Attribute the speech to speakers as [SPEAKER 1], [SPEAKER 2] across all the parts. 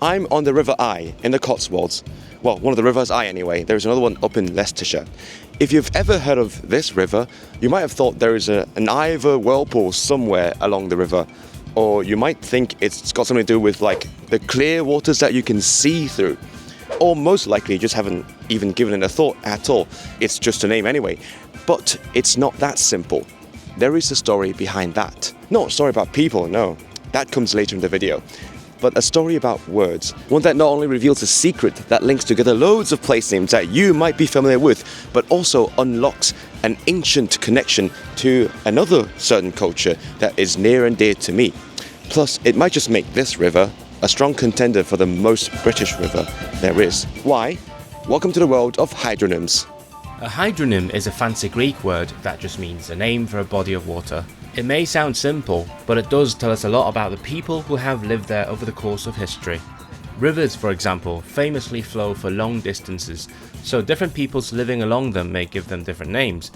[SPEAKER 1] I'm on the River Eye in the Cotswolds. Well, one of the rivers Eye anyway. There's another one up in Leicestershire. If you've ever heard of this river, you might have thought there is an Ivor whirlpool somewhere along the river. Or you might think it's got something to do with like the clear waters that you can see through. Or most likely you just haven't even given it a thought at all. It's just a name anyway. But it's not that simple. There is a story behind that. Not a story about people, no. That comes later in the video. But a story about words. One that not only reveals a secret that links together loads of place names that you might be familiar with, but also unlocks an ancient connection to another certain culture that is near and dear to me. Plus, it might just make this river a strong contender for the most British river there is. Why? Welcome to the world of hydronyms.
[SPEAKER 2] A hydronym is a fancy Greek word that just means a name for a body of water. It may sound simple, but it does tell us a lot about the people who have lived there over the course of history. Rivers, for example, famously flow for long distances, so different peoples living along them may give them different names.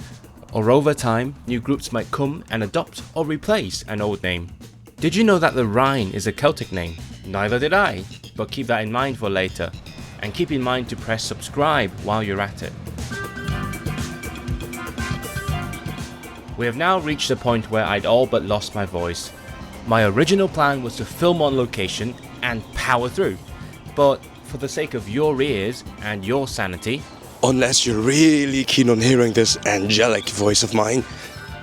[SPEAKER 2] Or over time, new groups might come and adopt or replace an old name. Did you know that the Rhine is a Celtic name? Neither did I, but keep that in mind for later. And keep in mind to press subscribe while you're at it. We have now reached the point where I'd all but lost my voice. My original plan was to film on location and power through, but for the sake of your ears and your sanity,
[SPEAKER 1] Unless you're really keen on hearing this angelic voice of mine,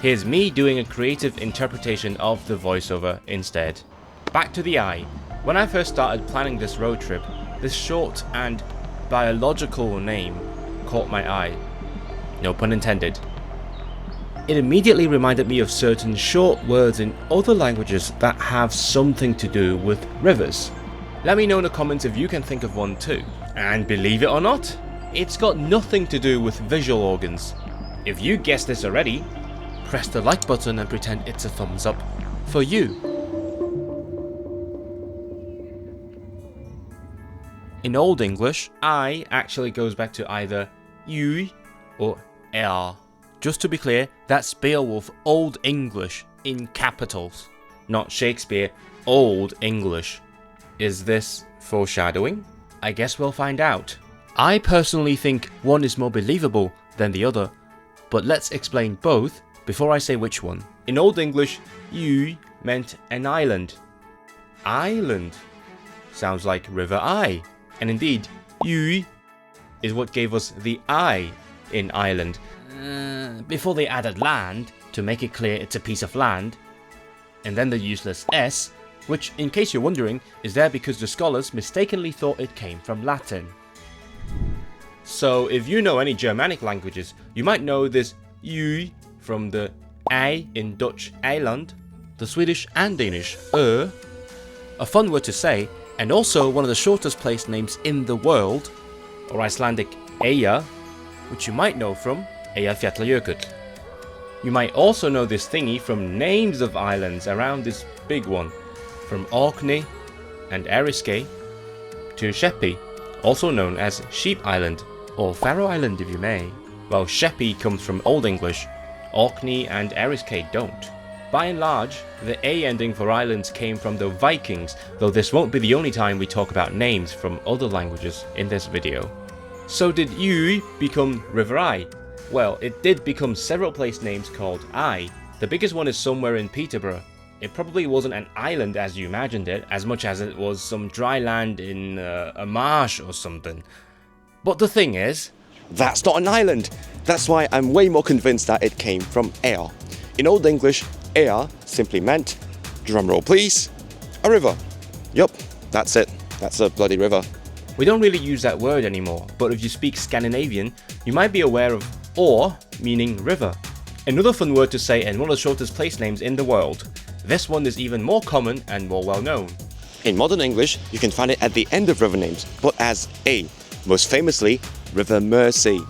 [SPEAKER 2] here's me doing a creative interpretation of the voiceover instead. Back to the Eye. When I first started planning this road trip, this short and biological name caught my eye. No pun intended. It immediately reminded me of certain short words in other languages that have something to do with rivers. Let me know in the comments if you can think of one too. And believe it or not, it's got nothing to do with visual organs. If you guessed this already, press the like button and pretend it's a thumbs up for you. In Old English, I actually goes back to either you or er. Just to be clear, that's Beowulf Old English in capitals, not Shakespeare Old English. Is this foreshadowing? I guess we'll find out. I personally think one is more believable than the other, but let's explain both before I say which one. In Old English, you meant an island. Island sounds like River Eye, and indeed, you is what gave us the I in Ireland. Before they added land to make it clear it's a piece of land, and then the useless S, which, in case you're wondering, is there because the scholars mistakenly thought it came from Latin. So if you know any Germanic languages, you might know this U from the I in Dutch Eiland, the Swedish and Danish a fun word to say, and also one of the shortest place names in the world, or Icelandic Eyja, which you might know from Eyjafjallajökull. You might also know this thingy from names of islands around this big one, from Orkney and Eriskay to Sheppey, also known as Sheep Island, or Faroe Island if you may. Well, Sheppey comes from Old English, Orkney and Eriskay don't. By and large, the A ending for islands came from the Vikings, though this won't be the only time we talk about names from other languages in this video. So did you become River Eye? Well, it did become several place names called Eye. The biggest one is somewhere in Peterborough. It probably wasn't an island as you imagined it, as much as it was some dry land in a marsh or something. But the thing is,
[SPEAKER 1] that's not an island. That's why I'm way more convinced that it came from Ea. In Old English, Ea simply meant, drumroll please, a river. Yup, that's it. That's a bloody river.
[SPEAKER 2] We don't really use that word anymore, but if you speak Scandinavian, you might be aware of or meaning river. Another fun word to say and one of the shortest place names in the world. This one is even more common and more well known.
[SPEAKER 1] In modern English, you can find it at the end of river names, but as A, most famously, River Mersey.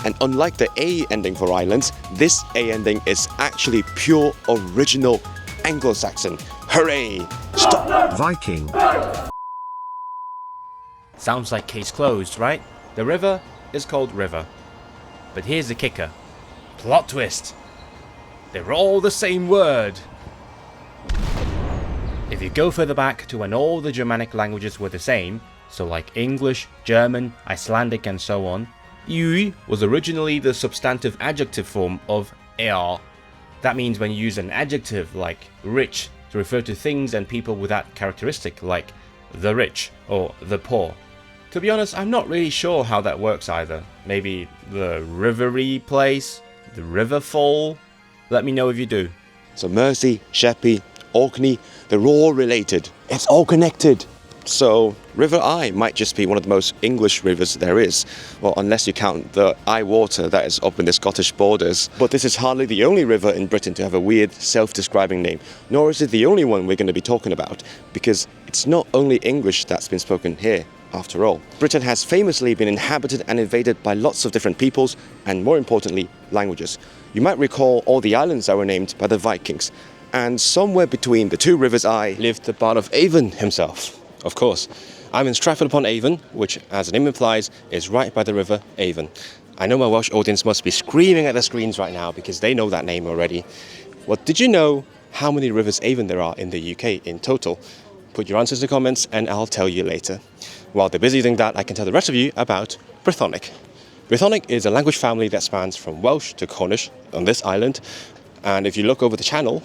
[SPEAKER 1] And unlike the A ending for islands, this A ending is actually pure original Anglo-Saxon. Hooray! Stop!
[SPEAKER 3] Viking.
[SPEAKER 2] Sounds like case closed, right? The river is called River. But here's the kicker. Plot twist. They're all the same word. If you go further back to when all the Germanic languages were the same, so like English, German, Icelandic and so on, ui was originally the substantive adjective form of er. That means when you use an adjective like rich to refer to things and people with that characteristic, like the rich or the poor. To be honest, I'm not really sure how that works either. Maybe the rivery place? The riverfall? Let me know if you do.
[SPEAKER 1] So Mersey, Sheppey, Orkney, they're all related. It's all connected. So River Eye might just be one of the most English rivers there is. Well, unless you count the Eye water that is up in the Scottish borders. But this is hardly the only river in Britain to have a weird self-describing name. Nor is it the only one we're going to be talking about. Because it's not only English that's been spoken here, after all. Britain has famously been inhabited and invaded by lots of different peoples and, more importantly, languages. You might recall all the islands that were named by the Vikings. And somewhere between the two rivers Eye lived the Bard of Avon himself. Of course, I'm in Stratford-upon-Avon, which, as the name implies, is right by the river Avon. I know my Welsh audience must be screaming at their screens right now because they know that name already. Well, did you know how many rivers Avon there are in the UK in total? Put your answers in the comments and I'll tell you later. While they're busy doing that, I can tell the rest of you about Brythonic. Brythonic is a language family that spans from Welsh to Cornish on this island. And if you look over the channel,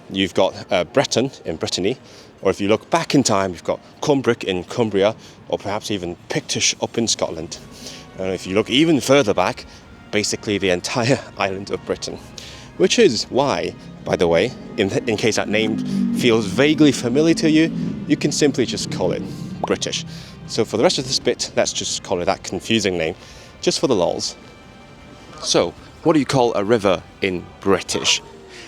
[SPEAKER 1] you've got Breton in Brittany. Or if you look back in time, you've got Cumbric in Cumbria, or perhaps even Pictish up in Scotland. And if you look even further back, basically the entire island of Britain. Which is why, by the way, in case that name feels vaguely familiar to you, you can simply just call it British. So for the rest of this bit, let's just call it that confusing name, just for the lols. So, what do you call a river in British?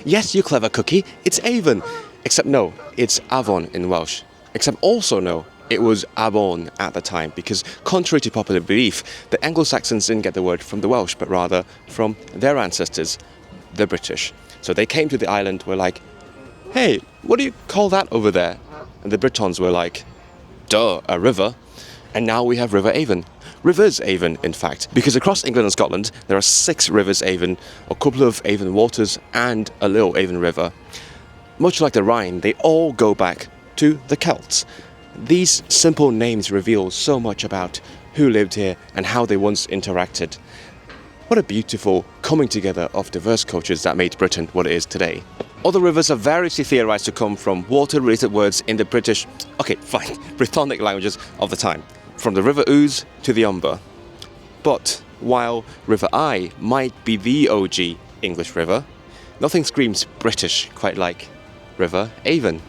[SPEAKER 1] Yes, you clever cookie, it's Avon. Except no, it's Avon in Welsh. Except also no, it was Avon at the time, because contrary to popular belief, the Anglo-Saxons didn't get the word from the Welsh, but rather from their ancestors, the British. So they came to the island, were like, hey, what do you call that over there? And the Britons were like, duh, a river. And now we have River Avon. Rivers Avon, in fact, because across England and Scotland, there are 6 rivers Avon, a couple of Avon waters, and a little Avon river. Much like the Rhine, they all go back to the Celts. These simple names reveal so much about who lived here and how they once interacted. What a beautiful coming together of diverse cultures that made Britain what it is today. Other rivers are variously theorized to come from water-related words in the British, Brythonic languages of the time, from the River Ouse to the Humber. But while River Eye might be the OG English river, nothing screams British quite like River Avon.